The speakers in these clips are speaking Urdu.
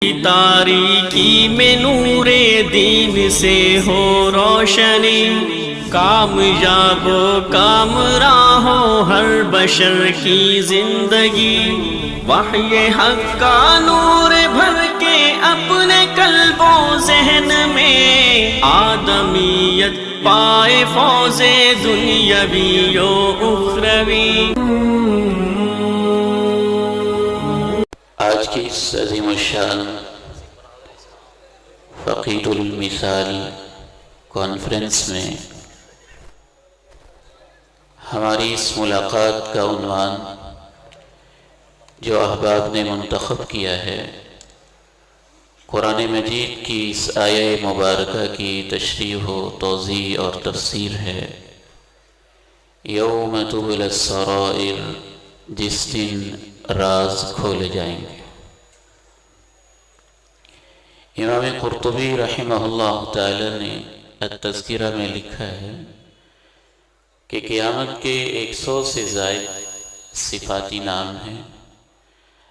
تاریکی میں نور دین سے ہو روشنی، کامیاب و کامراں ہو ہر بشر کی زندگی، وحی حق کا نور بھر کے اپنے قلب و ذہن میں، آدمیت پائے فوز دنیاوی و اخروی۔ آج کی اس عظیم الشان فقید المثال کانفرنس میں ہماری اس ملاقات کا عنوان جو احباب نے منتخب کیا ہے، قرآن مجید کی اس آیہ مبارکہ کی تشریح و توضیح اور تفسیر ہے، یوم تبلی السرائر، جس دن راز کھولے جائیں گے۔ امام قرطبی رحمہ اللہ تعالی نے التذکرہ میں لکھا ہے کہ قیامت کے 100 سے زائد صفاتی نام ہیں۔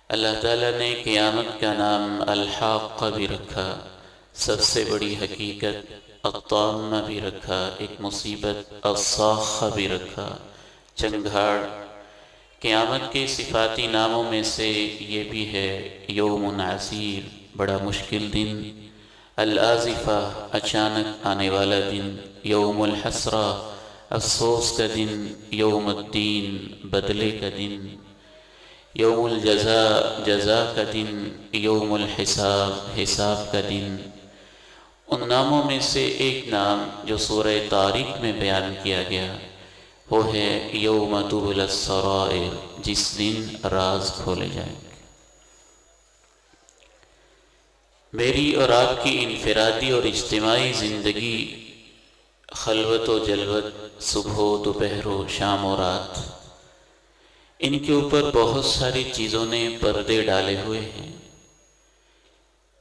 اللہ تعالیٰ نے قیامت کا نام الحاقہ بھی رکھا، سب سے بڑی حقیقت الطامہ بھی رکھا، ایک مصیبت الصاخہ بھی رکھا، چنگھاڑ۔ قیامت کے صفاتی ناموں میں سے یہ بھی ہے یوم عسیر، بڑا مشکل دن، الآزفہ، اچانک آنے والا دن، یوم الحسرہ، افسوس کا دن، یوم الدین، بدلے کا دن، یوم الجزاء، جزا کا دن، یوم الحساب، حساب کا دن۔ ان ناموں میں سے ایک نام جو سورہ طارق میں بیان کیا گیا وہ ہے یوم تبلی السرائر، جس دن راز کھولے جائیں گے۔ میری اور آپ کی انفرادی اور اجتماعی زندگی، خلوت و جلوت، صبح و دوپہر و شام و رات، ان کے اوپر بہت ساری چیزوں نے پردے ڈالے ہوئے ہیں۔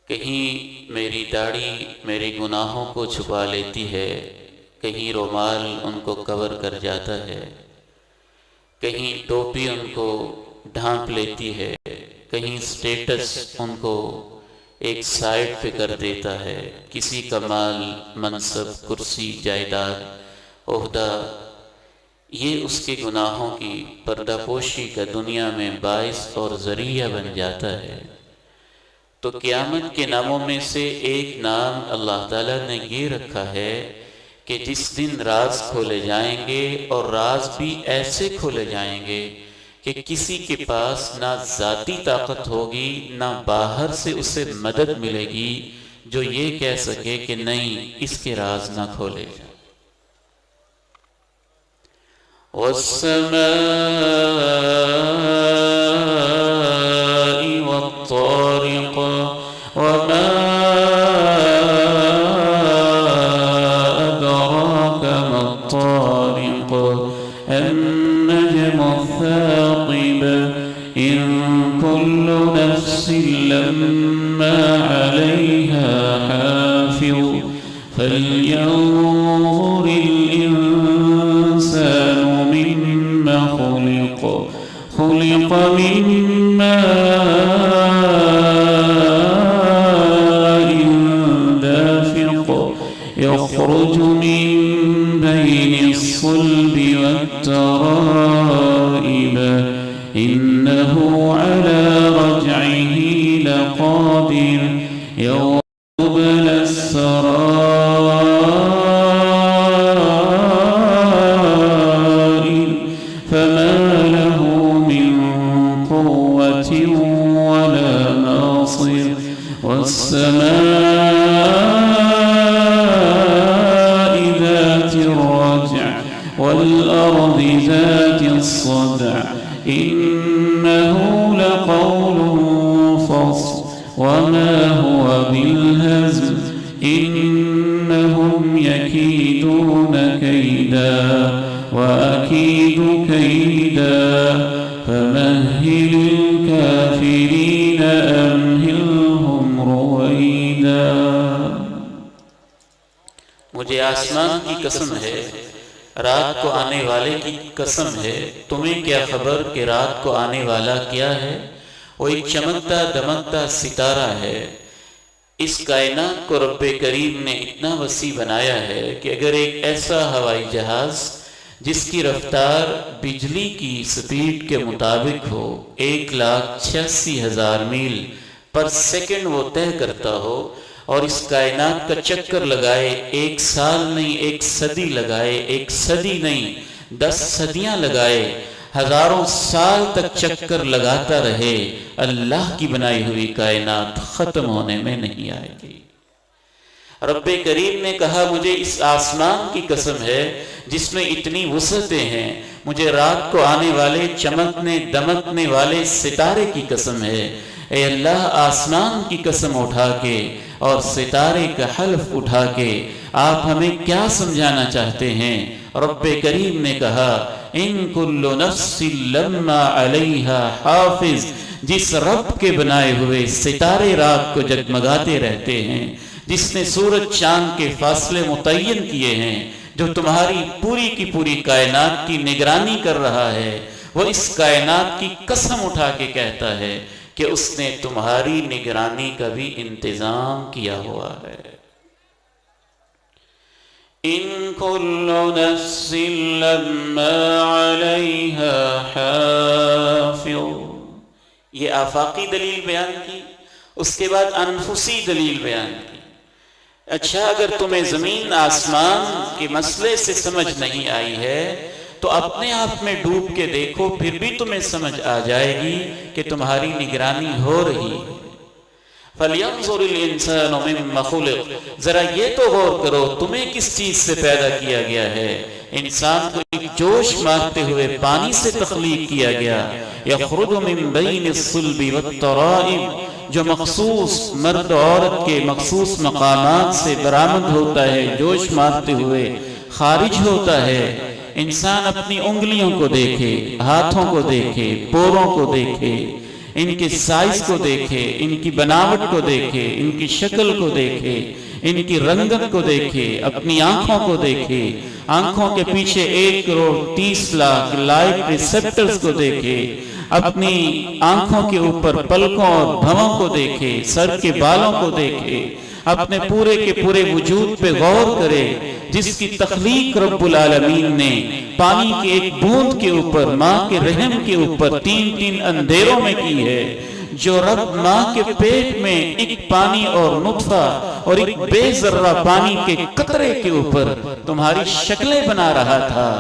کہیں میری داڑھی میرے گناہوں کو چھپا لیتی ہے، کہیں رومال ان کو کور کر جاتا ہے، کہیں ٹوپی ان کو ڈھانپ لیتی ہے، کہیں سٹیٹس ان کو ایک سائڈ پہ کر دیتا ہے، کسی کا مال، منصب، کرسی، جائیداد، عہدہ، یہ اس کے گناہوں کی پردہ پوشی کا دنیا میں باعث اور ذریعہ بن جاتا ہے۔ تو قیامت کے ناموں میں سے ایک نام اللہ تعالیٰ نے یہ رکھا ہے کہ جس دن راز کھولے جائیں گے، اور راز بھی ایسے کھولے جائیں گے کہ کسی کے پاس نہ ذاتی طاقت ہوگی، نہ باہر سے اسے مدد ملے گی جو یہ کہہ سکے کہ نہیں، اس کے راز نہ کھولے جائیں۔ وَالسَّمَاءِ وَالطَّارِقِ وَمَا أَدْرَاكَ مَا الطَّارِقُ النَّجْمُ الثَّاقِبُ إِن كُلُّ نَفْسٍ لَمَّا عَلَيْهَا حَافِظٌ فَلْيَنظُرِ الْإِنسَانُ مِمَّ خُلِقَ خُلِقَ مِن مَّاءٍ دَافِقٍ يَخْرُجُ مِن بَيْنِ الصُّلْبِ وَالتَّرَائِبِ إِنَّهُ عَلَى رَجْعِهِ لَقَادِرٌ يَوْمَ تُبْلَى السَّرَائِرُ فَمَا لَهُ مِن قُوَّةٍ وَلَا نَاصِرٍ وَالسَّمَاءِ ذَاتِ الرَّجْعِ وَالْأَرْضِ ذَاتِ الصَّدْعِ إِنَّهُ لَقَوْلٌ فَصْلٌ وَمَا هُوَ بِالْهَزْلِ إِنَّهُمْ يَكِيدُونَ كَيْدًا وَأَكِيدُ كَيْدًا فَمَهِّلِ الْكَافِرِينَ أَمْهِلْهُمْ رُوَيْدًا۔ مجھے آسمان کی قسم ہے، رات کو آنے والے کی قسم ہے، تمہیں کیا خبر کہ رات کو آنے والا کیا ہے؟ وہ ایک چمکتا دمکتا ستارہ ہے۔ اس کائنات کو رب کریم نے اتنا وسیع بنایا ہے کہ اگر ایک ایسا ہوائی جہاز جس کی رفتار بجلی کی سپیڈ کے مطابق ہو 1,86,000 میل پر سیکنڈ وہ طے کرتا ہو، اور اس کائنات کا چکر لگائے، 1 سال نہیں 1 صدی لگائے، 1 صدی نہیں 10 صدیاں لگائے، ہزاروں سال تک چکر لگاتا رہے، اللہ کی بنائی ہوئی کائنات ختم ہونے میں نہیں آئے گی۔ رب کریم نے کہا مجھے اس آسمان کی قسم ہے جس میں اتنی وسعتیں ہیں، مجھے رات کو آنے والے چمکنے دمکنے والے ستارے کی قسم ہے۔ اے اللہ، آسمان کی قسم اٹھا کے اور ستارے کا حلف اٹھا کے آپ ہمیں کیا سمجھانا چاہتے ہیں؟ رب کریم نے کہا ان کل نفس لما علیہا حافظ، جس رب کے بنائے ہوئے ستارے رات کو جگمگاتے رہتے ہیں، جس نے سورج چاند کے فاصلے متعین کیے ہیں، جو تمہاری پوری کی پوری کائنات کی نگرانی کر رہا ہے، وہ اس کائنات کی قسم اٹھا کے کہتا ہے کہ اس نے تمہاری نگرانی کا بھی انتظام کیا ہوا ہے۔ ان کل نفس لما علیہا حافظ، یہ آفاقی دلیل بیان کی، اس کے بعد انفسی دلیل بیان کی۔ اچھا، اگر تمہیں زمین آسمان کے مسئلے سے سمجھ نہیں آئی ہے تو اپنے آپ میں ڈوب کے دیکھو، پھر بھی تمہیں سمجھ آ جائے گی کہ تمہاری نگرانی ہو رہی ہے۔ فَلْيَنْظُرِ الْإِنسَانُ مِمَّ خُلِقَ، ذرا یہ تو غور کرو تمہیں کس چیز سے پیدا کیا گیا ہے۔ انسان کو ایک جوش مارتے ہوئے پانی سے تخلیق کیا گیا، يَخْرُجُ مِن بَيْنِ الصُّلْبِ وَالتَّرَائِبِ، جو مخصوص مرد عورت کے مخصوص مقامات سے برآمد ہوتا ہے، جوش مارتے ہوئے خارج ہوتا ہے۔ انسان اپنی انگلیوں کو دیکھے، ہاتھوں کو دیکھے، پوروں کو دیکھے، ان کے سائز کو دیکھے، ان کی بناوٹ کو دیکھے، ان کی شکل کو دیکھے، ان کی رنگت کو دیکھے، اپنی آنکھوں کو دیکھے، آنکھوں کے پیچھے 1,30,00,000 لائٹ ریسپٹرز کو دیکھے، اپنی آنکھوں کے اوپر پلکوں اور بھووں کو دیکھے، سر کے بالوں کو دیکھے، اپنے پورے کے پورے وجود پہ غور کرے، جس کی تخلیق رب العالمین نے پانی کی ایک بوند کے اوپر، ماں کے رحم کے اوپر 3 اندھیروں میں کی ہے۔ جو رب ماں کے پیٹ میں ایک پانی اور نطفہ اور ایک بے ذرہ پانی کے قطرے کے اوپر تمہاری شکلیں بنا رہا تھا،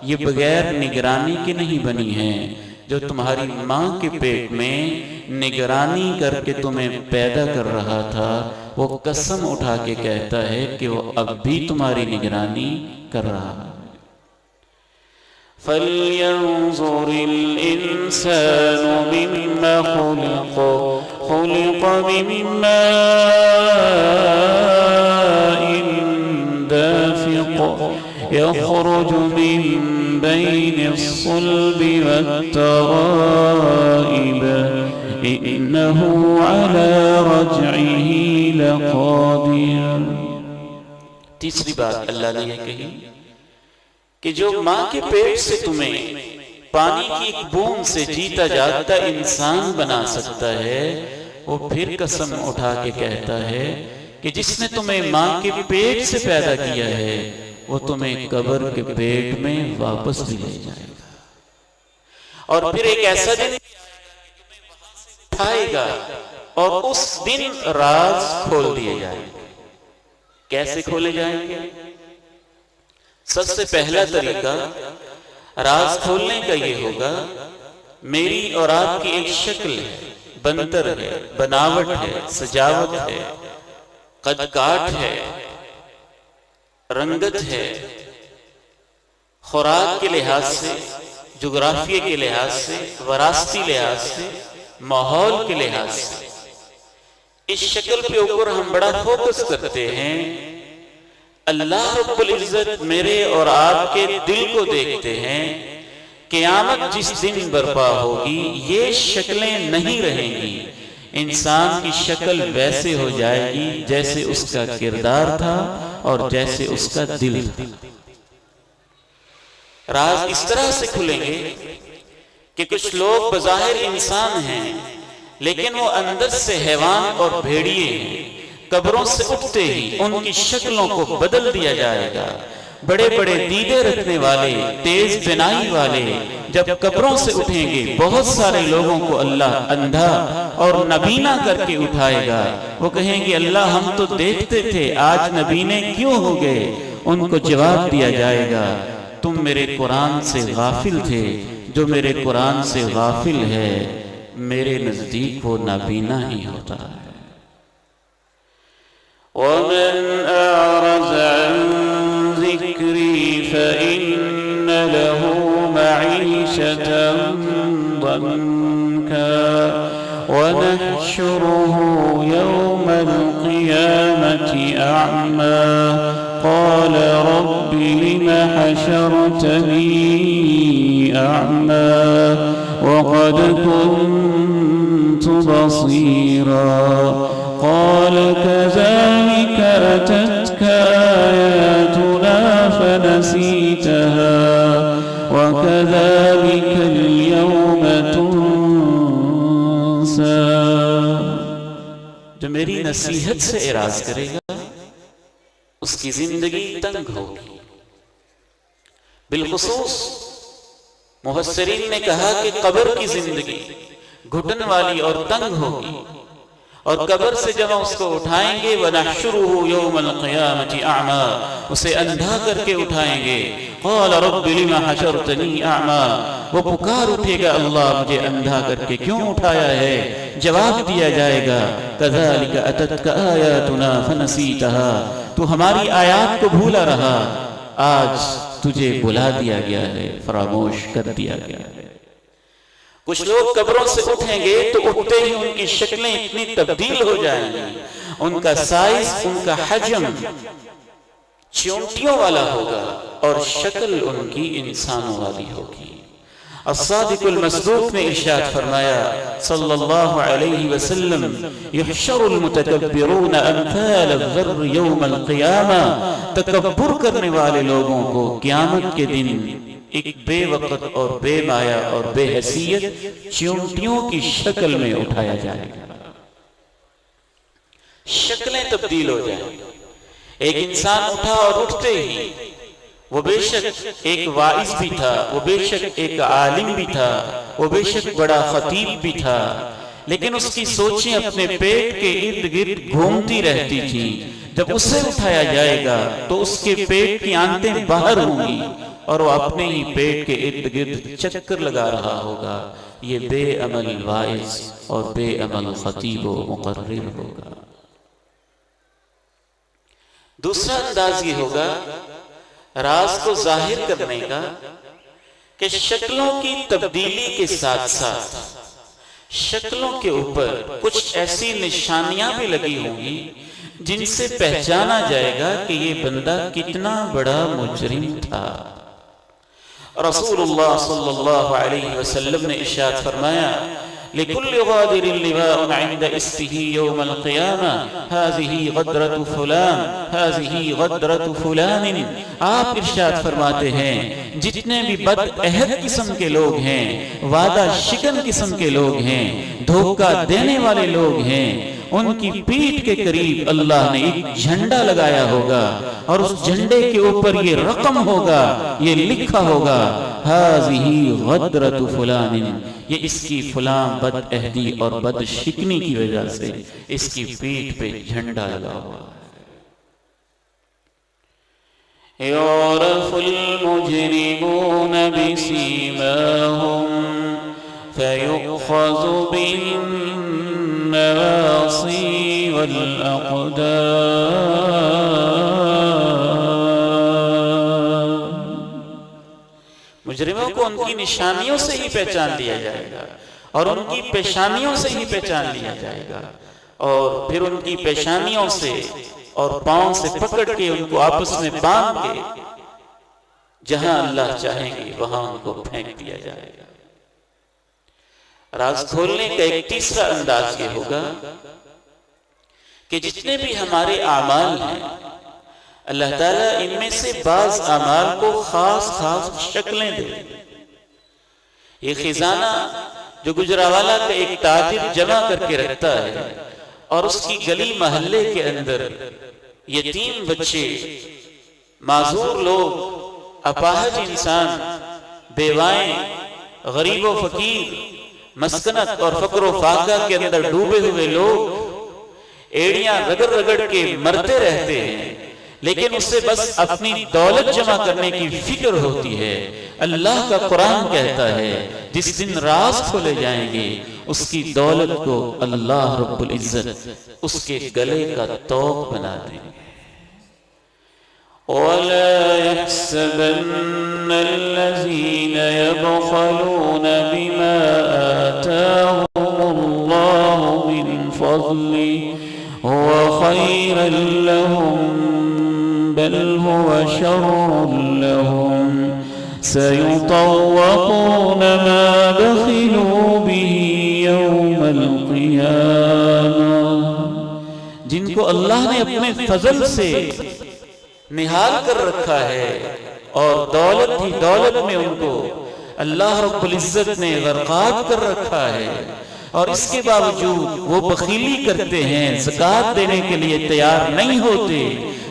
یہ بغیر نگرانی کے نہیں بنی ہیں۔ جو تمہاری ماں کے پیٹ میں نگرانی کر کے تمہیں پیدا کر رہا تھا، وہ قسم اٹھا کے کہتا ہے کہ وہ اب بھی تمہاری نگرانی کر رہا ہے۔ فَلْيَنْظُرِ الْإِنسَانُ مِمَّ خُلِقَ خُلِقَ مِن مَّاءٍ دَافِقٍ يَخْرُجُ مِن بَيْنِ الصُّلْبِ وَالتَّرَائِبِ إِنَّهُ عَلَى رَجْعِهِ لَقَادِرٌ۔ تیسری بات اللہ نے یہ کہی کہ جو ماں کے پیٹ سے تمہیں پانی کی ایک بوند سے جیتا جاگتا انسان بنا سکتا ہے، وہ پھر قسم اٹھا کے کہتا ہے کہ جس نے تمہیں ماں کے پیٹ سے پیدا کیا ہے، وہ تمہیں قبر کے پیٹ میں واپس بھی لے جائے گا، اور پھر ایک ایسا دن اٹھائے گا اور اس دن راز کھول دیے جائیں گے۔ کیسے کھولے جائیں گے؟ سب سے پہلا طریقہ راز کھولنے کا یہ ہوگا، میری اور آپ کی ایک شکل ہے، بنتر ہے، بناوٹ ہے، سجاوٹ ہے، قد کاٹ ہے، رنگت ہے، خوراک کے لحاظ سے، جغرافیہ کے لحاظ سے، وراثتی لحاظ سے، ماحول کے لحاظ سے، اس شکل کے اوپر ہم بڑا فوکس کرتے ہیں۔ اللہ رب العزت میرے اور آپ کے دل کو دیکھتے ہیں۔ قیامت جس دن برپا ہوگی یہ شکلیں نہیں رہیں گی، انسان کی شکل ویسے ہو جائے گی جیسے اس کا کردار تھا اور جیسے اس کا دل تھا۔ راز اس طرح سے کھلیں گے کہ کچھ لوگ بظاہر انسان ہیں لیکن وہ اندر سے حیوان اور بھیڑیے ہیں۔ قبروں سے اٹھتے ہی ان کی شکلوں کو بدل دیا جائے گا۔ بڑے بڑے دیدے رکھنے والے، تیز بینائی والے جب قبروں سے اٹھیں گے، بہت سارے لوگوں کو اللہ اندھا اور نبینا کر کے اٹھائے گا۔ وہ کہیں گے اللہ ہم تو دیکھتے تھے، آج نبینے کیوں ہو گئے؟ ان کو جواب دیا جائے گا تم میرے قرآن سے غافل تھے، جو میرے قرآن سے غافل ہے میرے نزدیک وہ نابینا ہی ہوتا ہے۔ وَمَنْ أَعْرَضَ عَنْ ذِكْرِي فَإِنَّ لَهُ مَعِيشَةً ضَنكًا وَنَحْشُرُهُ يَوْمَ الْقِيَامَةِ أَعْمَى قَالَ رَبِّ لِمَ حَشَرْتَنِي أَعْمَى وَقَدْ كُنْتُ بَصِيرًا قال كذلك أتتك آياتنا فنسيتها وكذلك اليوم تنسى۔ جو میری نصیحت سے اعراض کرے گا اس کی زندگی تنگ ہوگی۔ بالخصوص مفسرین نے کہا کہ قبر کی زندگی گھٹن والی اور تنگ ہوگی، اور قبر سے جب ہم اس کو اٹھائیں گے وَنَحْشُرُهُ يَوْمَ الْقِيَامَةِ أَعْمَى، اسے اندھا کر کے اٹھائیں گے۔ قَالَ رَبِّ لِمَ حَشَرْتَنِي أَعْمَى، وہ پکار اٹھے گا اللہ مجھے اندھا کر کے کیوں اٹھایا ہے؟ جواب دیا جائے گا كَذَلِكَ أَتَتْكَ آيَاتُنَا فَنَسِيتَهَا، تو ہماری آیات کو بھولا رہا، آج تجھے بلا دیا گیا ہے، فراموش کر دیا گیا ہے۔ کچھ لوگ قبروں سے اٹھیں گے تو اٹھتے ہی ان کی شکلیں اتنی تبدیل ہو جائیں گی، ان کا سائز، ان کا حجم چونٹیوں والا ہوگا اور شکل ان کی انسانوں والی ہوگی۔ الصادق المصدوق نے ارشاد فرمایا صلی اللہ علیہ وسلم یحشر المتکبرون امثال الذر یوم القیامہ، تکبر کرنے والے لوگوں کو قیامت کے دن ایک بے وقت اور بے مایہ اور بے حیثیت چونٹیوں کی شکل میں اٹھایا جائے گا۔ شکلیں تبدیل ہو جائیں گی۔ ایک انسان اٹھا اور اٹھتے ہی وہ بے شک ایک واعظ بھی تھا، وہ بے شک ایک عالم بھی تھا، وہ بے شک بڑا خطیب بھی تھا، لیکن اس کی سوچیں اپنے پیٹ کے ارد گرد گھومتی رہتی تھیں۔ جب اسے اٹھایا جائے گا تو اس کے پیٹ کی آنتیں باہر ہوں گی اور وہ اپنے ہی پیٹ کے ارد گرد چکر لگا رہا ہوگا۔ یہ بے عمل واعظ اور بے عمل خطیب و مقرر ہوگا۔ دوسرا انداز یہ ہوگا راز کو ظاہر کرنے کا کہ شکلوں کی تبدیلی کے ساتھ ساتھ شکلوں کے اوپر کچھ ایسی نشانیاں بھی لگی ہوں گی جن سے پہچانا جائے گا کہ یہ بندہ کتنا بڑا مجرم تھا۔ رسول اللہ صلی اللہ علیہ وسلم نے ارشاد فرمایا لِكُلِّ غَادِرٍ لِوَاءٌ عِنْدَ إِسْتِهِ يَوْمَ الْقِيَامَةِ هَذِهِ غَدْرَةُ فُلَانٍ هَذِهِ غَدْرَةُ فُلَانٍ۔ آپ ارشاد فرماتے ہیں جتنے بھی بد عہد قسم کے لوگ ہیں، وعدہ شکن قسم کے لوگ ہیں، دھوکہ دینے والے لوگ ہیں، ان کی پیٹھ کے قریب اللہ نے ایک جھنڈا لگایا ہوگا اور اس جھنڈے کے اوپر یہ رقم ہوگا، یہ لکھا ہوگا هَذِهِ غَدْرَةُ فُلَانٍ، یہ اس کی فلاں بد عہدی اور بد شکنی کی وجہ سے اس کی پیٹھ پہ جھنڈا لگا ہوا ہے۔ يُعْرَفُ الْمُجْرِمُونَ بِسِيمَاهُمْ فَيُؤْخَذُ بِالنَّوَاصِي وَالْأَقْدَامِ۔ مجرموں کو ان کی نشانیوں سے ہی پہچان لیا جائے گا اور ان کی پیشانیوں سے ہی پہچان لیا جائے گا، اور پھر ان کی پیشانیوں سے اور پاؤں سے پکڑ کے ان کو آپس میں باندھ کے جہاں اللہ چاہیں گے وہاں ان کو پھینک دیا جائے گا۔ راز کھولنے کا ایک تیسرا انداز یہ ہوگا کہ جتنے بھی ہمارے اعمال ہیں اللہ تعالیٰ ان میں سے بعض اعمال کو خاص خاص شکلیں دے۔ یہ خزانہ جو گجرانوالہ کا ایک تاجر جمع کر کے رکھتا ہے اور اس کی گلی محلے کے اندر یتیم بچے، معذور لوگ، اپاہج انسان، بیوائیں، غریب و فقیر، مسکنت اور فقر و فاقہ کے اندر ڈوبے ہوئے لوگ ایڑیاں رگڑ رگڑ کے مرتے رہتے ہیں، لیکن اس سے بس اپنی دولت جمع کرنے کی فکر ہوتی ہے۔ اللہ کا قرآن کہتا ہے جس دن راز کھولے جائیں گے اس کی دولت کو اللہ رب العزت اس کے گلے کا طوق بنا دیں گے۔ وَلَا يَحْسَبَنَّ الَّذِينَ يَبْخَلُونَ بِمَا آتَاهُمُ اللَّهُ مِنْ فَضْلِهِ هُوَ خَيْرًا لَهُمْ بَلْ هُوَ شَرٌّ لَهُمْ سَيُطَوَّقُونَ مَا بَخِلُوا بِهِ يَوْمَ الْقِيَامَةِ، جن کو اللہ نے اپنے فضل سے نہال کر رکھا ہے اور دولت ہی دولت میں ان کو اللہ رب العزت نے غرقاب کر رکھا ہے، اور اس کے باوجود وہ بخیلی کرتے ہیں، زکوٰۃ دینے کے لیے تیار نہیں ہوتے،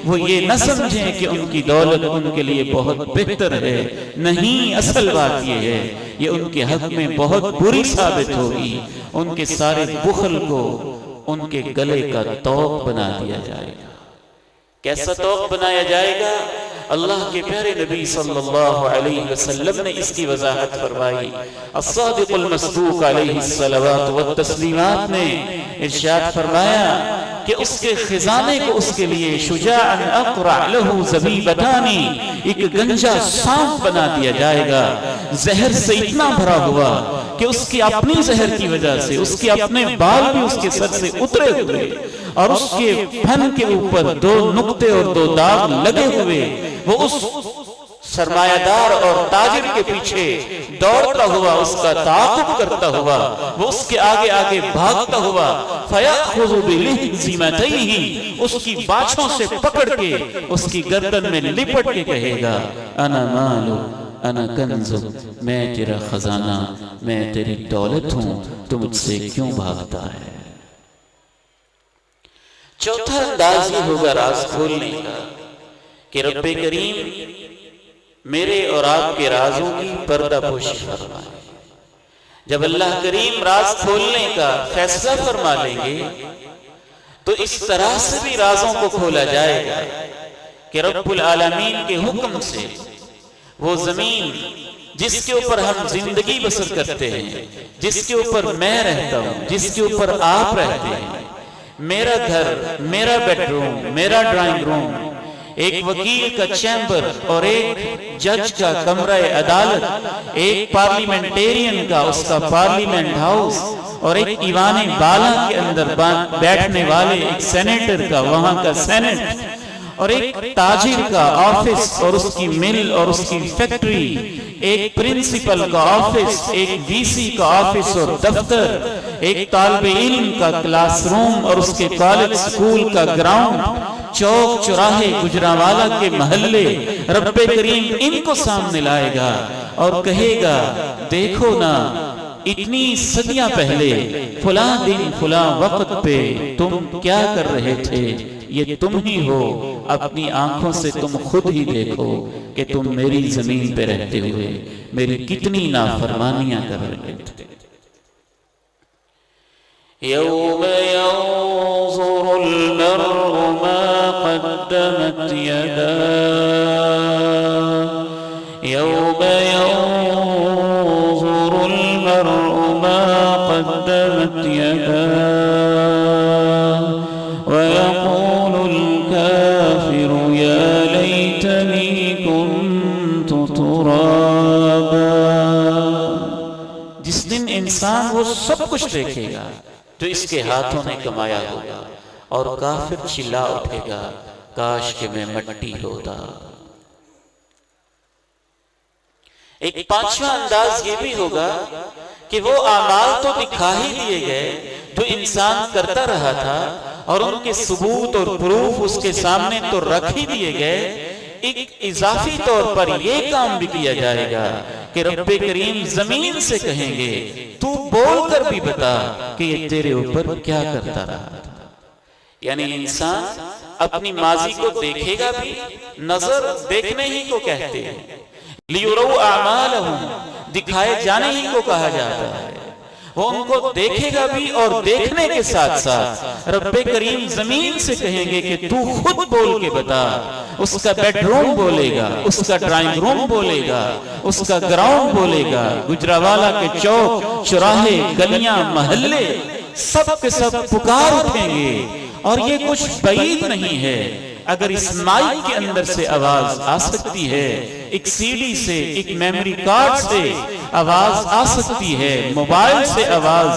وہ یہ نہ سمجھیں کہ ان کی دولت ان کے لیے بہت بہتر ہے، نہیں، اصل بات یہ ہے یہ ان کے حق میں بہت بری ثابت ہوگی۔ ان کے سارے بخل کو ان کے گلے کا طوق بنا دیا جائے گا۔ کیسا طوق بنایا جائے گا؟ اللہ کے پیارے نبی صلی اللہ علیہ وسلم نے اس کی وضاحت فرمائی۔ الصادق المصدوق علیہ الصلوات والتسلیمات نے ارشاد فرمایا کہ اس کے خزانے کو اس کے لیے شجاعاً اقرع لہ زبیبتانی، ایک گنجا سانپ بنا دیا جائے گا، زہر سے اتنا بھرا ہوا کہ اس کی اپنی زہر کی وجہ سے اس کے اپنے بال بھی اس کے سر سے اترے ہوئے، اور اس کے پھن کے اوپر 2 نقطے اور 2 داغ لگے ہوئے، وہ اس سرمایہ دار اور تاجر کے پیچھے دوڑتا ہوا، اس کا تعاقب کرتا ہوا، وہ اس کے آگے آگے بھاگتا ہوا، فَيَأْخُذُ بِلِحْزِمَتَيْهِ، اس کی باچھوں سے پکڑ کے اس کی گردن میں لپٹ کے کہے گا، انا مالو انا کنز، میں تیرا خزانہ، میں تیری دولت ہوں، تو مجھ سے کیوں بھاگتا ہے؟ چوتھا انداز یہ ہوگا راز کھولنے کا کہ رب کریم میرے اور آپ کے رازوں کی پردہ پوشی فرمائے۔ جب اللہ کریم راز کھولنے کا فیصلہ فرما لیں گے تو اس طرح سے بھی رازوں کو کھولا جائے گا کہ رب العالمین کے حکم سے وہ زمین جس کے اوپر ہم زندگی بسر کرتے ہیں، جس کے اوپر میں رہتا ہوں، جس کے اوپر آپ رہتے ہیں، میرا گھر، میرا بیڈ روم، میرا ڈرائنگ روم، ایک وکیل کا چیمبر اور ایک جج کا کمرہ عدالت، ایک پارلیمنٹیرین کا اس کا پارلیمنٹ ہاؤس، اور ایک ایوان بالا کے اندر بیٹھنے والے ایک سینیٹر کا وہاں کا سینٹ، اور ایک تاجر کا آفس اور اس کی مل اور اس کی فیکٹری، ایک پرنسپل کا آفس، ایک وی سی کا آفس اور دفتر، ایک طالب علم کا کلاس روم اور اس کے کالج سکول کا گراؤنڈ، چوک چوراہے گجرانوالہ کے محلے، رب کریم ان کو سامنے لائے گا اور کہے گا، دیکھو نا، اتنی صدیاں پہلے فلاں دن فلاں وقت پہ تم کیا کر رہے تھے، یہ تم ہی ہو، اپنی آنکھوں سے تم خود ہی دیکھو کہ تم میری زمین پہ رہتے ہوئے میری کتنی نافرمانیاں کر رہے تھے۔ یوم ينظر المرء ما قدمت يداه، یوم ينظر المرء ما قدمت يداه ويقول الكافر يا ليتني كنت ترابا، جس دن انسان وہ سب کچھ دیکھے گا جو اس کے ہاتھوں نے کمایا ہوگا، اور کافر چلا اٹھے گا، کاش کہ میں مٹی ہوتا۔ ایک پانچواں انداز یہ بھی ہوگا کہ وہ اعمال تو دکھا ہی دیے گئے جو انسان کرتا رہا تھا، اور ان کے ثبوت اور پروف اس کے سامنے تو رکھ ہی دیے گئے، ایک اضافی طور پر یہ کام بھی کیا جائے گا کہ رب کریم زمین سے کہیں گے تو بول کر بھی بتا کہ یہ تیرے اوپر کیا کرتا رہا تھا۔ یعنی انسان اپنی ماضی کو دیکھے گا بھی، نظر دیکھنے ہی کو کہتے ہیں، لیروا اعمالہم، دکھائے جانے ہی کو کہا جاتا ہے۔ وہ ان کو دیکھے گا بھی، اور دیکھنے کے ساتھ ساتھ رب کریم زمین سے کہیں گے کہ تو خود بول کے بتا۔ اس کا بیڈ روم بولے گا، اس کا ڈرائنگ روم بولے گا، اس کا گراؤنڈ بولے گا، گجراوالا کے چوک چوراہے گلیاں محلے سب کے سب پکار اٹھیں گے۔ اور یہ کچھ بعید نہیں ہے، اگر اس مائک کے اندر سے آواز آ سکتی ہے، ایک سی ڈی سے، ایک میموری کارڈ سے آواز آ سکتی ہے، موبائل سے آواز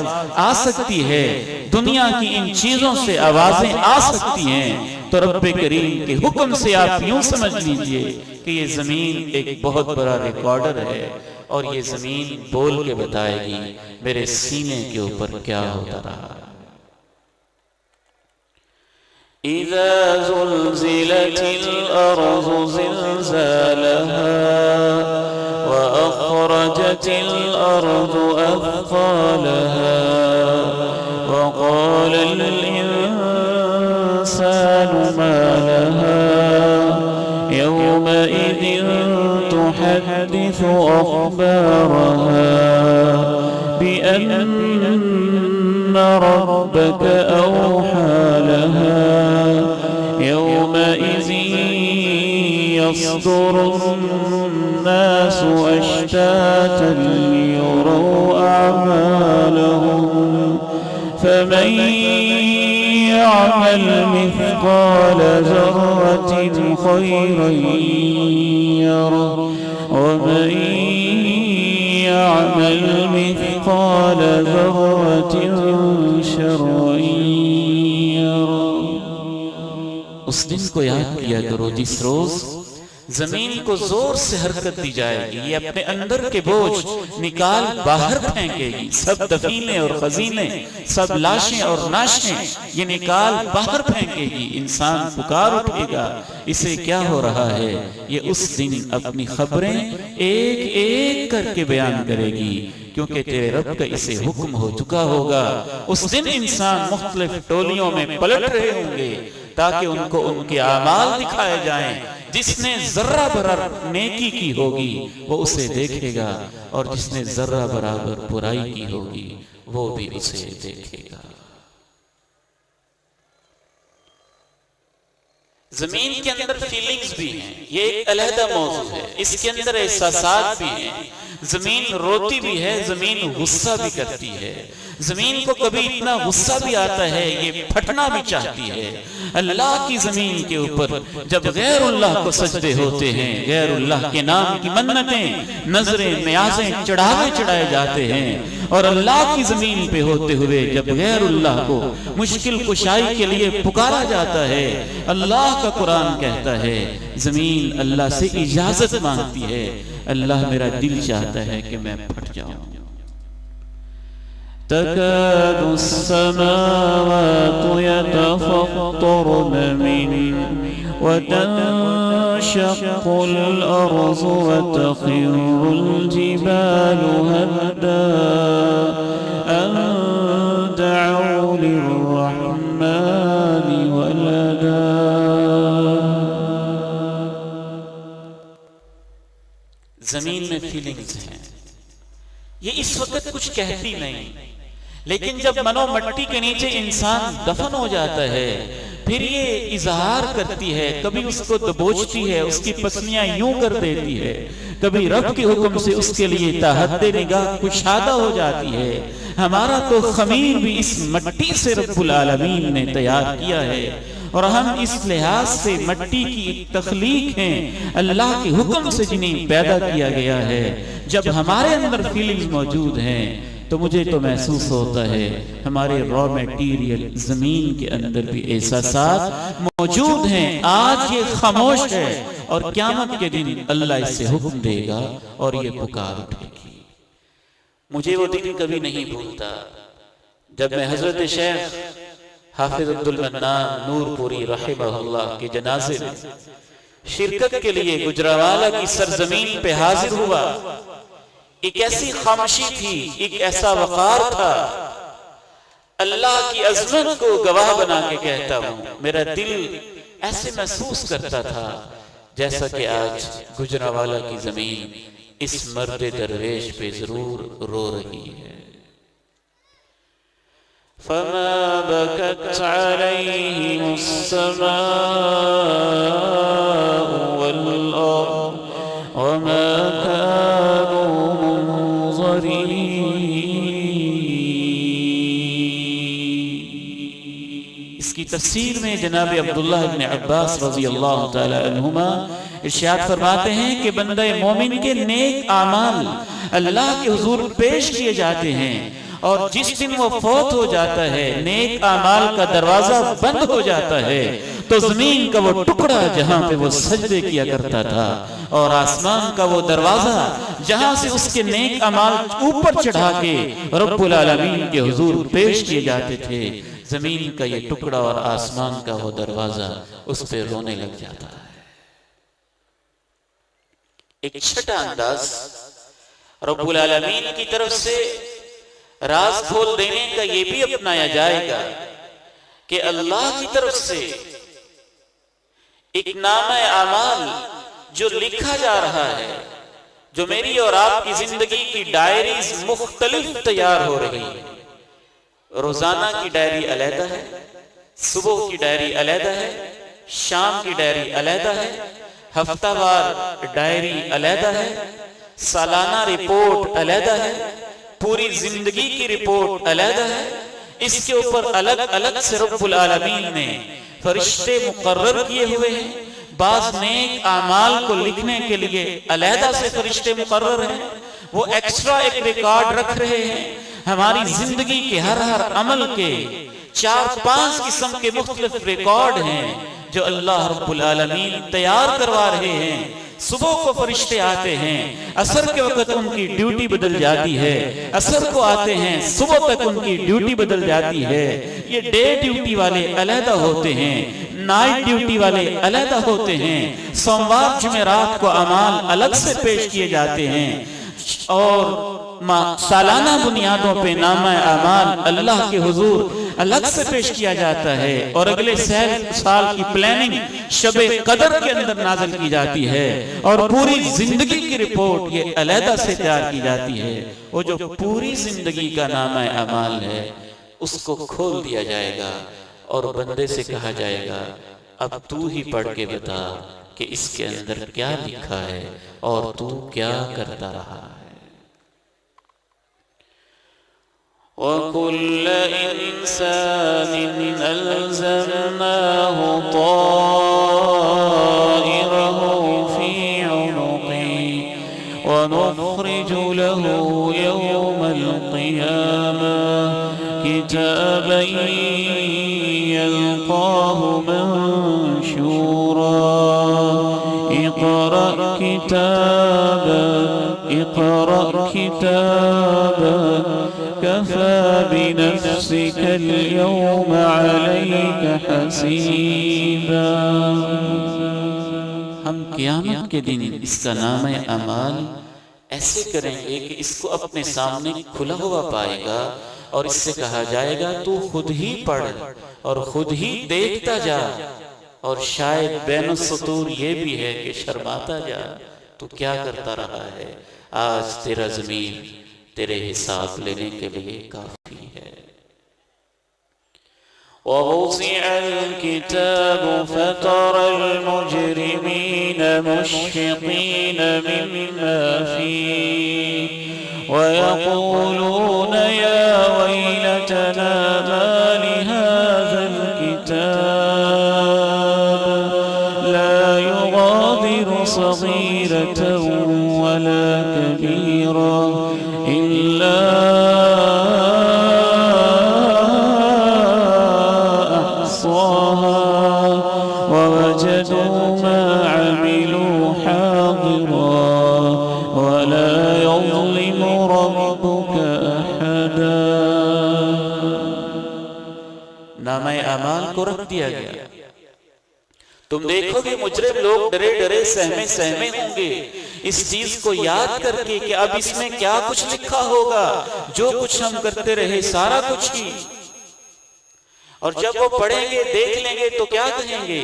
آ سکتی ہے، دنیا کی ان چیزوں سے آوازیں آ سکتی ہیں، تو رب کریم کے حکم سے آپ یوں سمجھ لیجئے کہ یہ زمین ایک بہت بڑا ریکارڈر ہے، اور یہ زمین بول کے بتائے گی میرے سینے کے اوپر کیا ہوتا رہا۔ إذا زلزلت الأرض زلزالها وأخرجت الأرض أثقالها وقال الإنسان ما لها يومئذ تحدث أخبارها بأن ربك أوحى لها يومئذ يصدر الناس أشتاتا ليروا أعمالهم فمن يعمل مثقال ذرة خيرا يره ومن يعمل مثقال ذرة شرا يره۔ اس دن کو یاد کیا کرو جس روز زمین کو زور سے حرکت دی جائے گی، یہ اپنے اندر کے بوجھ نکال باہر پھینکے گی، سب دفینے اور خزینے، سب لاشیں اور ناشیں یہ نکال باہر پھینکے گی۔ انسان پکار اٹھے گا، اسے کیا ہو رہا ہے؟ یہ اس دن اپنی خبریں ایک ایک کر کے بیان کرے گی، کیونکہ تیرے رب کا اسے حکم ہو چکا ہوگا۔ اس دن انسان مختلف ٹولیوں میں پلٹ رہے ہوں گے تاکہ ان کو ان کے اعمال دکھائے جائیں۔ جس نے ذرہ برابر نیکی کی ہوگی وہ اسے دیکھے گا، اور جس نے ذرہ برابر برائی کی ہوگی وہ بھی اسے دیکھے گا۔ زمین کے اندر فیلنگز بھی ہیں، یہ ایک علیحدہ موضوع ہے، اس کے اندر احساسات بھی ہیں۔ زمین روتی بھی ہے، زمین غصہ بھی کرتی ہے، زمین کو کبھی اتنا غصہ بھی آتا ہے یہ پھٹنا بھی چاہتی ہے۔ اللہ کی زمین کے اوپر جب غیر اللہ کو سجدے ہوتے ہیں، غیر اللہ کے نام کی منتیں، نظریں، نیازیں، چڑھائے جاتے ہیں، اور اللہ کی زمین پہ ہوتے ہوئے جب غیر اللہ کو مشکل کشائی کے لیے پکارا جاتا ہے، اللہ کا قرآن کہتا ہے زمین اللہ سے اجازت مانگتی ہے، اللہ میرا دل چاہتا ہے کہ میں پھٹ جاؤں۔ تكاد السماوات يتفطرن منه وتنشق الأرض وتخر الجبال هدا أن دعوا للرحمن ولدا۔ زمین میں فیلنگز ہیں، یہ اس وقت کچھ کہتی نہیں، لیکن جب منو مٹی کے نیچے انسان دفن ہو جاتا ہے پھر یہ اظہار کرتی ہے، کبھی اس کو دبوچتی ہے، اس کی پسلیاں یوں کر دیتی ہے، کبھی رب کے حکم سے اس کے لیے تحت نگاہ کشادہ ہو جاتی ہے۔ ہمارا تو خمیر بھی اس مٹی سے رب العالمین نے تیار کیا ہے، اور ہم اس لحاظ سے مٹی کی تخلیق ہیں، اللہ کے حکم سے جنہیں پیدا کیا گیا ہے۔ جب ہمارے اندر فیلنگز موجود ہیں تو مجھے تو محسوس ہوتا ہے ہمارے را میٹیریل زمین کے اندر بھی احساسات موجود ہیں۔ آج یہ خاموش ہے، اور قیامت کے دن اللہ اس سے حکم دے گا اور یہ پکار اٹھے گی۔ مجھے وہ دن کبھی نہیں بھولتا جب میں حضرت شیخ حافظ عبد المنان نور پوری رحمہ اللہ کے جنازے میں شرکت کے لیے گجرانوالہ کی سرزمین پہ حاضر ہوا، ایک ایسی خاموشی تھی، ایک ایسا وقار تھا، اللہ کی عظمت کو گواہ بنا کے کہتا ہوں میرا دل ایسے محسوس کرتا تھا جیسا کہ آج گجرانوالہ کی زمین اس مرد درویش پہ ضرور رو رہی ہے۔ فما بكت عليهم السماء والأرض وما كانوا منظرين۔ اس کی تفسیر میں جناب عبداللہ بن عباس رضی اللہ تعالی عنہما ارشاد فرماتے ہیں کہ بندہ مومن کے نیک اعمال اللہ کے حضور پیش کیے جاتے ہیں، اور جس دن وہ فوت ہو جاتا ہے نیک اعمال کا دروازہ بند ہو جاتا ہے تو زمین کا وہ ٹکڑا جہاں پہ وہ سجدے کیا کرتا تھا اور آسمان کا وہ دروازہ جہاں سے اس کے نیک اعمال اوپر چڑھا کے رب العالمین کے حضور پیش کیے جاتے تھے، زمین کا یہ ٹکڑا اور آسمان کا وہ دروازہ اس پہ رونے لگ جاتا ہے۔ ایک چھٹا انداز رب العالمین کی طرف سے راز کھول دینے کا یہ بھی اپنایا جائے گا کہ اللہ کی طرف سے ایک نامہ اعمال جو لکھا جا رہا ہے، جو میری اور آپ کی زندگی کی ڈائریز مختلف تیار ہو رہی ہے۔ روزانہ کی ڈائری علیحدہ ہے، صبح کی ڈائری علیحدہ ہے، شام کی ڈائری علیحدہ ہے، ہفتہ وار ڈائری علیحدہ ہے، سالانہ رپورٹ علیحدہ ہے، پوری زندگی کی رپورٹ علیحدہ ہے۔ اس کے اوپر الگ الگ سے رب العالمین نے فرشتے مقرر کیے ہوئے ہیں، بعض نیک اعمال کو لکھنے کے لیے علیحدہ سے فرشتے مقرر ہیں، وہ ایکسٹرا ایک ریکارڈ رکھ رہے ہیں۔ ہماری زندگی کے ہر عمل کے 4-5 قسم کے مختلف ریکارڈ ہیں جو اللہ رب العالمین تیار کروا رہے ہیں۔ صبح کو فرشتے آتے ہیں، عصر کے وقت ان کی ڈیوٹی بدل جاتی ہے، عصر کو آتے ہیں، صبح تک ان کی ڈیوٹی بدل جاتی ہے۔ یہ ڈے ڈیوٹی والے علیحدہ ہوتے ہیں، نائٹ ڈیوٹی والے علیحدہ ہوتے ہیں، سوموار جمعرات کو اعمال الگ سے پیش کیے جاتے ہیں، اور سالانہ بنیادوں پہ نامہ اعمال اللہ کے حضور الگ سے پیش کیا جاتا ہے، اور اگلے سال کی پلاننگ شب قدر کے اندر نازل کی جاتی ہے، اور پوری زندگی کی رپورٹ یہ علیحدہ سے تیار کی جاتی ہے۔ وہ جو پوری زندگی کا نامہ اعمال ہے اس کو کھول دیا جائے گا اور بندے سے کہا جائے گا اب تو ہی پڑھ کے بتا کہ اس کے اندر کیا لکھا ہے اور تو کیا کرتا رہا ہے۔ وَكُلَّ إِنسَانٍ أَلْزَمْنَاهُ طَائِرَهُ فِي عُنُقِهِ وَنُخْرِجُ لَهُ يَوْمَ الْقِيَامَةِ كِتَابًا يَلْقَاهُ مَنشُورًا اقْرَأْ كِتَابَكَ كَفَى بِنَفْسِكَ الْيَوْمَ عَلَيْكَ حَسِيبًا۔ ہم قیامت کے دن اس کا نامہ اعمال ایسے کریں گے کہ اس کو اپنے سامنے کھلا ہوا پائے گا، اور اس سے کہا جائے گا تو خود ہی پڑھ اور خود ہی دیکھتا جا، اور شاید بین السطور یہ بھی ہے کہ شرماتا جا تو کیا کرتا رہا ہے، آج تیرا ضمیر تیرے حساب لینے کے لیے کافی ہے۔ وَوُضِعَ الْكِتَابُ فَتَرَى الْمُجْرِمِينَ مُشْفِقِينَ مِمَّا فِيهِ وَيَقُولُونَ يَا وَيْلَتَنَا مَا لِهَذَا الْكِتَابِ لَا يُغَادِرُ صَغِيرَةً وَلَا كَبِيرَةً إِلَّا أَحْصَاهَا وَوَجَدُوا مَا عَمِلُوا حَاضِرًا وَلَا يَظْلِمُ رَبُّكَ أَحَدًا۔ نامہ اعمال کو رکھ دیا گیا، تم دیکھو گے مجرم لوگ ڈرے ڈرے سہمے سہمے ہوں گے اس چیز کو یاد کر کے کہ اب اس میں کیا کچھ لکھا ہوگا، جو کچھ ہم کرتے رہے سارا کچھ ہی. اور جب وہ پڑھیں گے دیکھ لیں گے تو کیا کہیں گے؟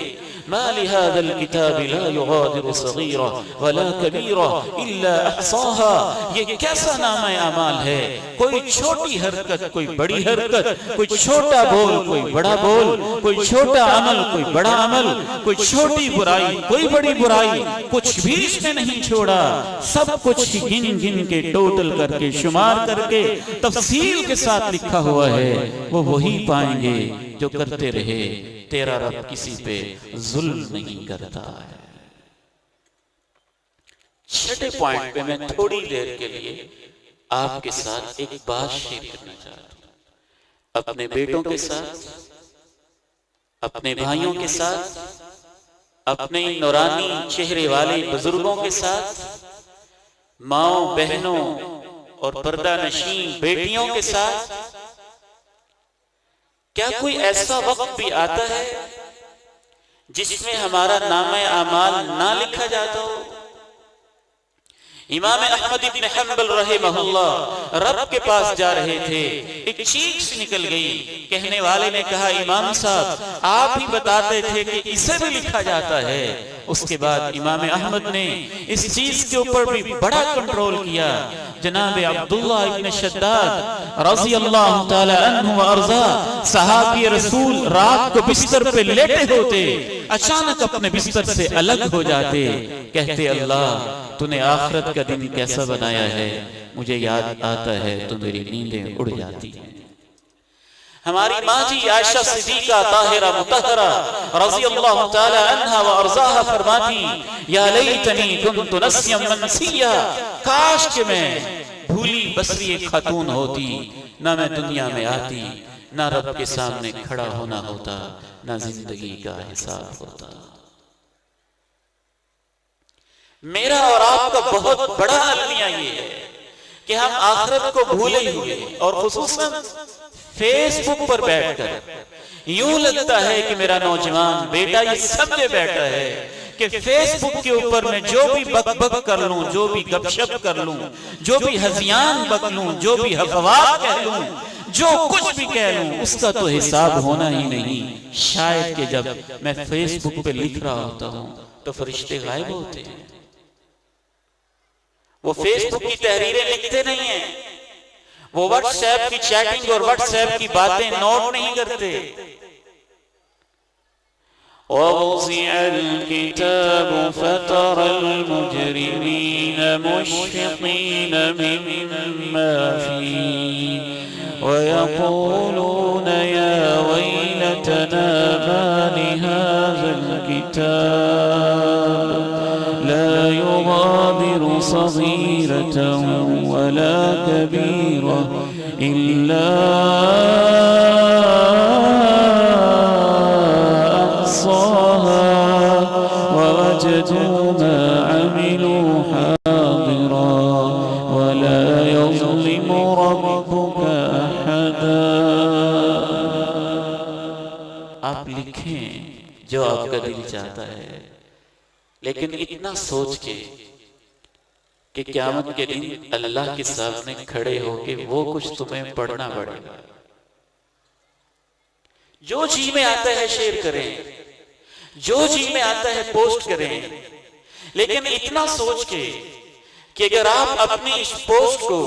ما لهذا الكتاب لا يغادر صغيرة ولا كبيرة الا احصاها. یہ کیسا نامہ اعمال ہے، کوئی چھوٹی حرکت کوئی بڑی حرکت، کوئی چھوٹا بول کوئی بڑا بول، کوئی چھوٹا عمل کوئی بڑا عمل، کوئی چھوٹی برائی کوئی بڑی برائی، کچھ بھی اس میں نہیں چھوڑا. سب کچھ گن گن کے ٹوٹل کر کے شمار کر کے تفصیل کے ساتھ لکھا ہوا ہے. وہ وہی پائیں گے جو کرتے رہے. تیرا رب کسی پہ ظلم نہیں کرتا ہے. چھٹے پوائنٹ پہ میں تھوڑی دیر کے لیے آپ کے ساتھ ایک بات شیئر کرنا چاہتا ہوں. اپنے بیٹوں کے ساتھ، اپنے بھائیوں کے ساتھ، اپنے نورانی چہرے والے بزرگوں کے ساتھ، ماؤں بہنوں اور پردہ نشین بیٹیوں کے ساتھ. کیا کوئی ایسا وقت بھی آتا ہے جس میں ہمارا نامہ اعمال نہ لکھا جاتا ہو؟ امام احمد ابن حنبل رحمہ اللہ رب کے پاس جا رہے تھے، ایک چیخ سی نکل گئی. کہنے والے نے کہا امام صاحب آپ ہی بتاتے تھے کہ اسے بھی لکھا جاتا ہے. اس کے بعد امام احمد نے اس چیز کے اوپر بھی بڑا کنٹرول کیا. جناب عبداللہ ابن شداد رضی اللہ تعالی عنہ وارضاہ صحابی رسول رات کو بستر پہ لیٹے ہوتے، اچانک اپنے بستر سے الگ ہو جاتے، کہتے اللہ تو نے آخرت کا دن کیسا بنایا ہے، مجھے یاد آتا ہے تو میری نیندیں اڑ جاتی ہیں. ہماری ماں جی عائشہ صدیقہ طاہرہ مطہرہ رضی اللہ تعالی عنہا وارضاہا فرماتی یا لیتنی کنت نسیا منسیا. کاش کہ میں بھولی بسری ایک خاتون ہوتی، نہ میں دنیا میں آتی، نہ رب کے سامنے کھڑا ہونا ہوتا، نہ زندگی کا حساب ہوتا. میرا اور آپ کا بہت بڑا المیہ یہ ہے کہ ہم آخرت کو بھولے ہوئے، اور خصوصاً فیس بک پر بیٹھ کر یوں لگتا ہے کہ میرا نوجوان بیٹا یہ سمجھے بیٹھا ہے کہ فیس بک کے اوپر میں جو بھی بک بک کر لوں، جو بھی گپ شپ کر لوں، جو بھی ہذیان بک لوں، جو بھی حفوات کہہ لوں، جو کچھ بھی کہہ لوں، اس کا تو حساب ہونا ہی نہیں. شاید کہ جب میں فیس بک پہ لکھ رہا ہوتا ہوں تو فرشتے غائب ہوتے ہیں. وہ فیس بک کی تحریریں لکھتے نہیں ہیں، وہ واٹس ایپ کی چیٹنگ اور واٹس ایپ کی باتیں نوٹ نہیں کرتے. وَوُضِعَ الْكِتَابُ فَتَرَى الْمُجْرِمِينَ مُشْفِقِينَ مِمَّا فِيهِ وَيَقُولُونَ يَا وَيْلَتَنَا مَا لِهَذَا الْكِتَابِ لَا يُغَادِرُ صَغِيرَةً وَلَا كَبِيرَةً إِلَّا وَوَجَدُوا مَا عَمِلُوا حَاضِرًا وَلَا يَظْلِمُ رَبُّكَ أَحَدًا. آپ لکھیں جو آپ کا دل چاہتا ہے، لیکن اتنا سوچ کے کہ قیامت کے دن اللہ کے سامنے کھڑے ہو کے وہ کچھ تمہیں پڑھنا پڑے گا. جو جی میں آتا ہے شیئر کریں، جو جی میں آتا ہے پوسٹ کریں، لیکن اتنا سوچ کے کہ اگر آپ اپنی اس پوسٹ کو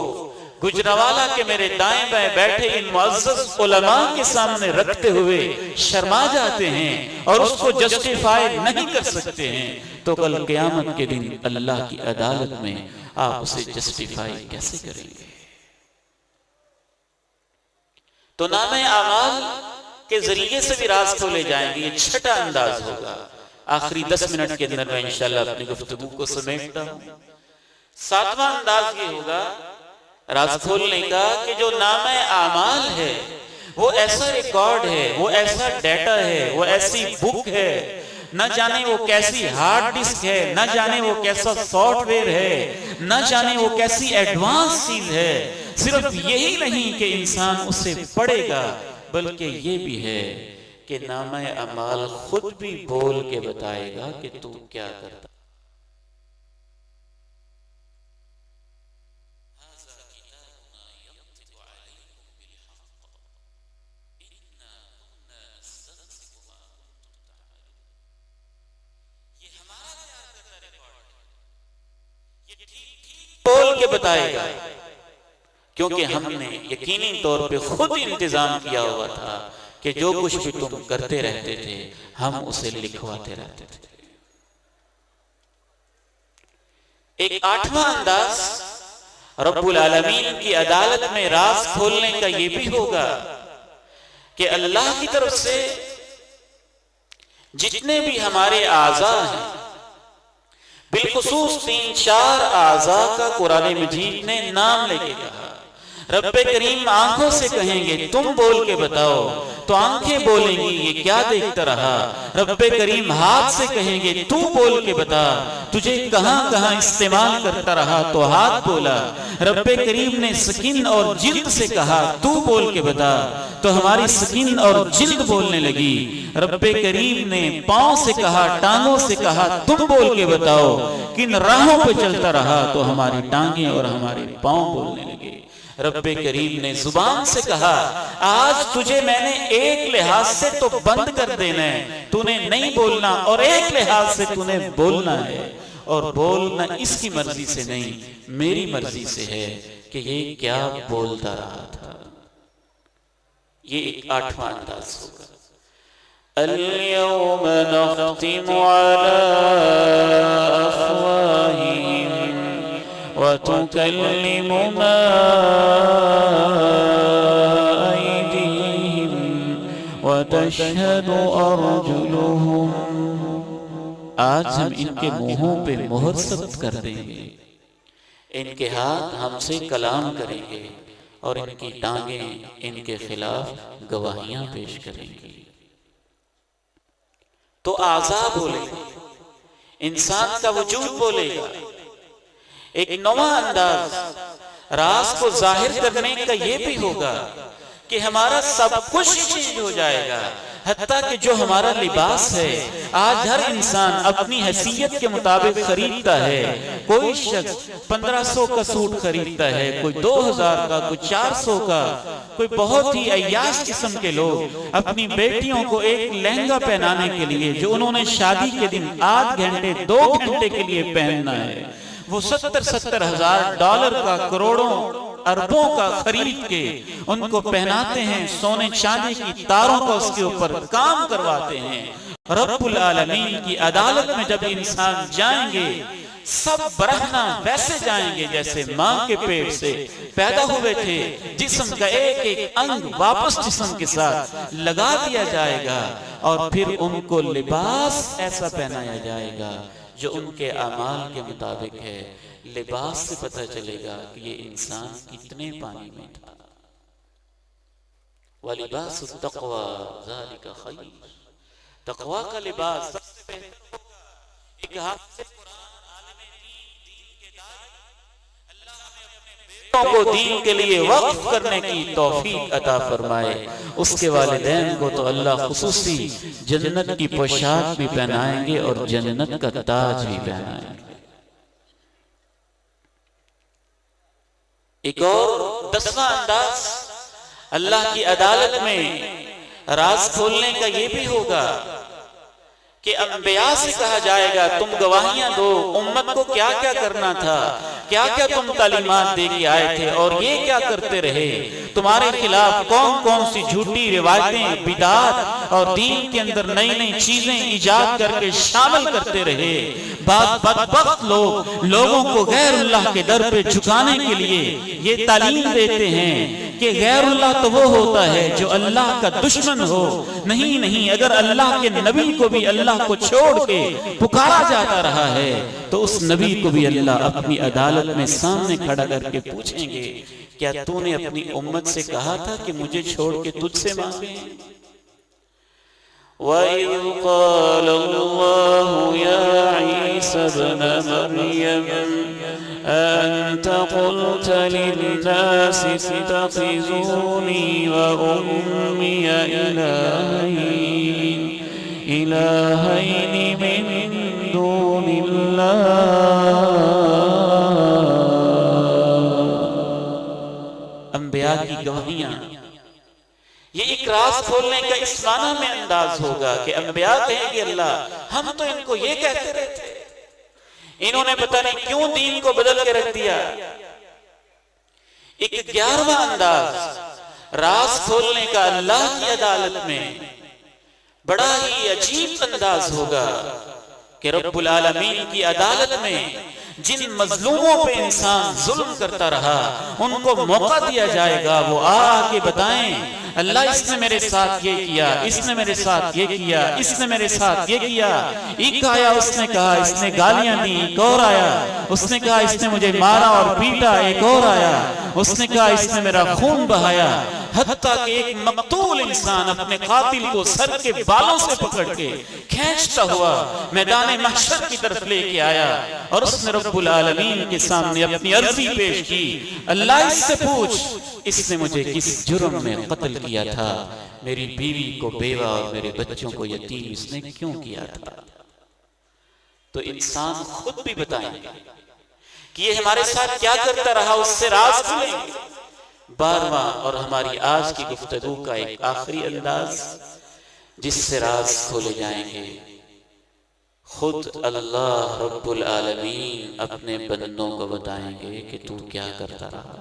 گجرانوالہ کے میرے دائیں بائیں بیٹھے ان معزز علماء کے سامنے رکھتے ہوئے شرما جاتے ہیں اور اس کو جسٹیفائی نہیں کر سکتے ہیں، تو کل قیامت کے دن اللہ کی عدالت میں آپ اسے جسٹیفائی کیسے کریں گے؟ تو نامہ اعمال کے ذریعے سے بھی راز کھولے جائیں گے. یہ چھٹا انداز ہوگا. آخری 10 منٹ کے اندر میں انشاءاللہ اپنی گفتگو کو سمیٹتا ہوں. 7واں انداز یہ ہوگا راز کھولنے کا کہ جو نامہ اعمال ہے وہ ایسا ریکارڈ ہے، وہ ایسا ڈیٹا ہے، وہ ایسی بک ہے، نہ جانے وہ کیسی ہارڈ ڈسک ہے، نہ جانے وہ کیسا سافٹ ویئر ہے، نہ جانے وہ کیسی ایڈوانس چیز ہے. صرف یہی نہیں کہ انسان اسے پڑھے گا، بلکہ یہ بھی ہے کہ نامہ اعمال خود بھی بول کے بتائے گا کہ تو کیا کرتا. بول کے بتائے گا کیونکہ ہم نے یقینی طور پہ خود انتظام کیا ہوا تھا کہ جو کچھ بھی تم کرتے رہتے تھے ہم اسے لکھواتے رہتے تھے. ایک آٹھواں انداز رب العالمین کی عدالت میں راز کھولنے کا یہ بھی ہوگا کہ اللہ کی طرف سے جتنے بھی ہمارے اعضاء ہیں، بالخصوص 3-4 اعضاء کا قرآن مجید نے نام لے کے کہا. رب کریم آنکھوں سے کہیں گے تم بول کے بتاؤ تو آنکھیں بولیں گی یہ کیا دیکھتا رہا. رب کریم ہاتھ سے کہیں گے تو بول کے بتا تجھے کہاں کہاں استعمال کرتا رہا تو ہاتھ بولا. رب کریم نے سکن اور جلد سے کہا تو بول کے بتا تو ہماری سکن اور جلد بولنے لگی. رب کریم نے پاؤں سے کہا، ٹانگوں سے کہا تم بول کے بتاؤ کن راہوں پہ چلتا رہا تو ہماری ٹانگیں اور ہمارے پاؤں بولنے لگے. رب کریم نے زبان سے کہا آج تجھے میں نے ایک لحاظ سے تو بند کر دینا ہے، تو نے نہیں بولنا، اور ایک لحاظ سے تو نے بولنا ہے، اور بولنا اس کی مرضی سے نہیں میری مرضی سے ہے کہ یہ کیا بولتا رہا تھا. یہ ایک آٹھواں انداز ہوگا. اليوم نختم على أفواههم وتكلمنا أيديهم وتشهد أرجلهم. آج ہم ان کے منہوں پہ مہر ثبت کر دیں گے، ان کے ہاتھ ہم سے کلام کریں گے، اور ان کی ٹانگیں ان کے خلاف گواہیاں پیش کریں گی. تو اعضاء بولے گا، انسان کا وجود بولے گا. ایک نواں انداز راز کو ظاہر کرنے کا یہ بھی ہوگا کہ ہمارا سب کچھ چینج ہو جائے گا، حتیٰ کہ جو ہمارا لباس ہے آج ہر انسان اپنی حیثیت کے مطابق خریدتا ہے. کوئی شخص 1500 کا سوٹ خریدتا ہے، کوئی 2000 کا، کوئی 400 کا. کوئی بہت ہی عیاش قسم کے لوگ اپنی بیٹیوں کو ایک لہنگا پہنانے کے لیے جو انہوں نے شادی کے دن 8 گھنٹے 2 گھنٹے کے لیے پہننا ہے، وہ 70 ہزار ڈالر کا، کروڑوں اربوں کا خرید کے ان کو پہناتے ہیں، سونے چاندی کی تاروں کو اس کے اوپر کام کرواتے ہیں. رب العالمین کی عدالت میں جب انسان جائیں گے سب برہنہ ویسے جائیں گے جیسے ماں کے پیٹ سے پیدا ہوئے تھے. جسم کا ایک ایک انگ واپس جسم کے ساتھ لگا دیا جائے گا، اور پھر ان کو لباس ایسا پہنایا جائے گا جو ان کے اعمال کے مطابق ہے. لباس سے پتہ چلے گا کہ یہ انسان کتنے پانی میں تھا. وَلِبَاسُ التَّقْوَى ذَلِكَ خَيْرٌ. تقوی کا لباس سب سے بہتر. ایک ہاتھ سے قرآن عالم دین کے دائی اللہ ہمیں اپنے بیٹوں کو دین کے لیے وقف کرنے کی توفیق عطا فرمائے. اس کے والدین کو تو اللہ خصوصی جنت کی پوشاک بھی پہنائیں گے اور جنت کا تاج بھی پہنائیں گے. ایک اور 10واں انداز اللہ کی عدالت میں راز کھولنے کا یہ بھی ہوگا کہ انبیاء سے کہا جائے گا تم گواہیاں دو، امت کو کیا کیا کرنا تھا، کیا کیا تم تعلیمات دے کے آئے تھے اور یہ کیا کرتے رہے. تمہارے خلاف کون کون سی جھوٹی روایتیں، بدعات اور دین کے اندر نئی نئی چیزیں ایجاد کر کے شامل کرتے رہے. بدبخت لوگ لوگوں کو غیر اللہ کے در پہ جھکانے کے لیے یہ تعلیم دیتے ہیں کہ غیر اللہ تو وہ ہوتا ہے جو اللہ کا دشمن ہو. نہیں نہیں، اگر اللہ کے نبی کو بھی اللہ کو چھوڑ کے پکارا جاتا رہا ہے تو اس نبی کو بھی اللہ اپنی عدالت میں سامنے کھڑا کر کے پوچھیں گے کیا تو نے اپنی امت سے کہا تھا کہ مجھے چھوڑ کے تجھ سے مانگے. وَإِذْ قَالَ اللَّهُ يَا عِيسَى ابْنَ مَرْيَمَ أَنْتَ قُلْتَ لِلنَّاسِ اتَّخِذُونِي وَأُمِّيَ إِلَٰهَيْنِ إلهين من دون الله انبیاء کی گواہیاں، یہ ایک راز کھولنے کا اس معنی میں انداز ہوگا کہ انبیاء کہیں گے اللہ ہم تو ان کو یہ کہتے رہتے، انہوں نے پتہ نہیں کیوں دین کو بدل کے رکھ دیا۔ ایک 11واں انداز راز کھولنے کا اللہ کی عدالت میں بڑا ہی عجیب انداز ہوگا کہ رب العالمین کی عدالت میں جن مظلوموں پہ انسان ظلم کرتا رہا ان کو موقع دیا جائے گا، وہ آ کے بتائیں اللہ اس نے میرے ساتھ یہ کیا، اس نے میرے ساتھ یہ کیا، اس نے میرے ساتھ یہ کیا۔ ایک آیا اس نے کہا اس نے گالیاں دی، ایک اور آیا اس نے کہا اس نے مجھے مارا اور پیٹا، ایک اور آیا اس نے کہا اس نے میرا خون بہایا، حتیٰ کہ ایک مقتول انسان اپنے قاتل کو سر کے بالوں سے پکڑ کے کھینچتا ہوا میدان محشر کی طرف لے کے آیا، اور اس نے رب العالمین کے سامنے اپنی عرضی پیش کی، اللہ اس سے پوچھ اس نے مجھے کس جرم میں قتل کیا تھا، میری بیوی کو بیوہ اور میرے بچوں کو یتیم اس نے کیوں کیا تھا؟ تو انسان خود بھی بتائیں گے کہ یہ ہمارے ساتھ کیا کرتا رہا، اس سے راز کھلیں گے۔ 12واں اور ہماری آج کی گفتگو کا ایک آخری انداز جس سے راز کھولے جائیں گے، خود اللہ رب العالمین اپنے بندوں کو بتائیں گے کہ تو کیا کرتا رہا۔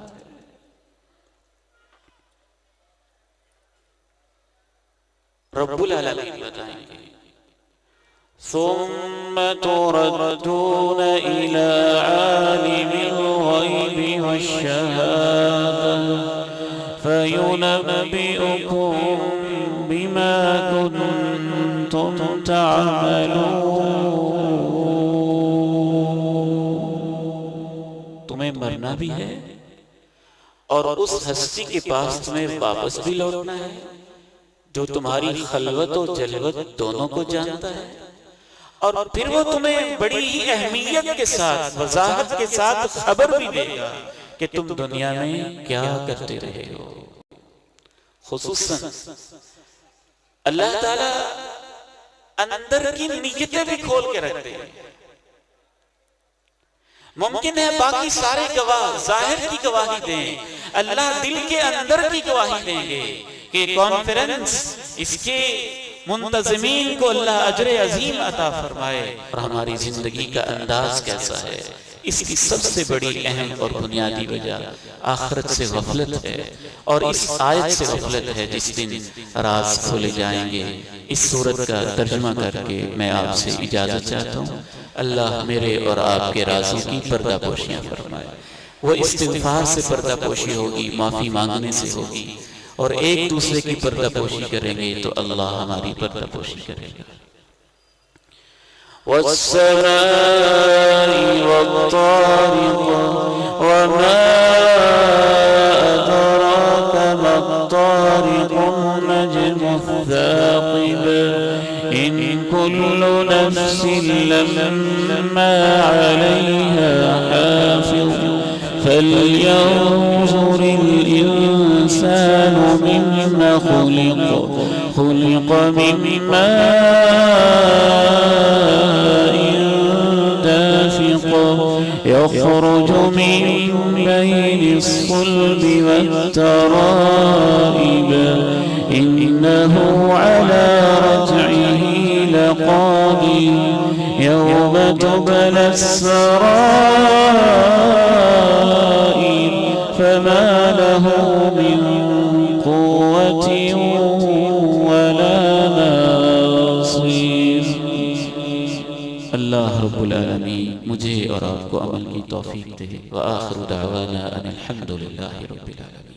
رب العالمین بتائیں گے ثم تردون إلى عالم الغيب والشهادة فينبئكم بما كنتم تعملون۔ تمہیں مرنا بھی ہے اور اس ہستی کے پاس تمہیں واپس بھی لوٹنا ہے جو تمہاری خلوت و جلوت دونوں کو جانتا ہے، اور پھر وہ تمہیں بڑی ہی اہمیت کے ساتھ وضاحت کے ساتھ خبر بھی دے گا کہ تم دنیا میں کیا کرتے رہے ہو۔ خصوصاً اللہ تعالیٰ اندر کی نیتیں بھی کھول کے رکھتے ہیں۔ ممکن ہے باقی سارے گواہ ظاہر کی گواہی دیں، اللہ دل کے اندر کی گواہی دیں گے کہ کانفرنس اس کے منتظمین کو اللہ اجر عظیم عطا فرمائے۔ اور ہماری زندگی کا انداز کیسا ہے، اس کی سب سے بڑی اہم اور بنیادی وجہ آخرت سے غفلت ہے، اور اس آیت سے غفلت ہے جس دن راز کھولے جائیں گے۔ اس سورت کا ترجمہ کر کے میں آپ سے اجازت چاہتا ہوں۔ اللہ میرے اور آپ کے رازوں کی پردہ پوشیاں فرمائے۔ وہ استغفار سے پردہ پوشی ہوگی، معافی مانگنے سے ہوگی، اور ایک دوسرے کی پردہ پوشی کریں گے تو اللہ ہماری پردہ پوشی کرے گا۔ وَالسَّمَاءِ وَالطَّارِقِ وَمَا أَدْرَاكَ مَا الطَّارِقُ النَّجْمُ الثَّاقِبُ إِن كُلُّ نَفْسٍ لَمَّا عَلَيْهَا حَافِظٌ فَلْيَنظُرِ الْإِنسَانُ مِمَّا خُلِقَ مِن مَّاءٍ دَافِقٍ يَخْرُجُ مِن بَيْنِ الصُّلْبِ وَالتَّرَائِبِ إِنَّهُ عَلَى رَجْعِهِ لَقَادِرٌ يَوْمَ تُبْلَى السَّرَائِرُ فَمَا لَهُ مِن قُوَّةٍ وَلَا نَاصِرٍ۔ اللہ رب العالمین مجھے اور آپ کو عمل کی توفیق دے۔ وآخر دعوانا ان الحمد للہ رب العالمین۔